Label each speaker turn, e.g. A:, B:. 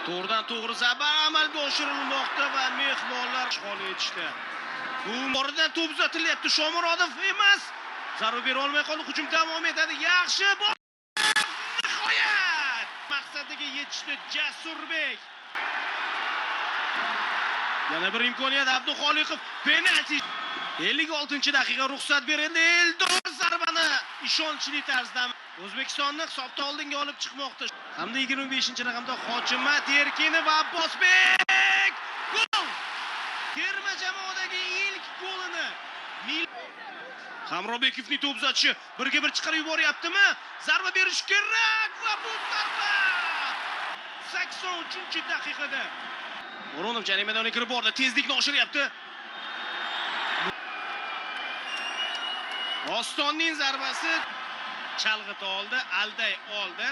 A: To'g'ridan to'g'ri zarba amalga oshirilmoqda va mehmonlar ishg'ol etishdi. Bu o'rnidan to'p uzatilyapti. Shomurodov emas. Zarba bera olmay qoldi. Hujum davom etadi. Yaxshi nihoyat maqsadiga yetishdi Jasurbek. Yana bir imkoniyat Abduxoliqov penalti. 56-daqiqa ruxsat berildi. Eldor zarbani ishonchli tarzda O'zbekistonni hisobda oldinga olib chiqmoqda. Hamda 25-raqamda Hojimat Erkinov va Abbosbek gol! Terma jamoadagi ilk golini Hamrobekovning to'p uzatishi 1-1 chiqarib yuboryaptimi? Zarba berish kerak va bu zarba 83-daqiqada O'ronov jarima maydoniga kirib bordi. Tezlikni oshiryapti. Ostonning zarbasi chalg'ita oldi, alday oldi.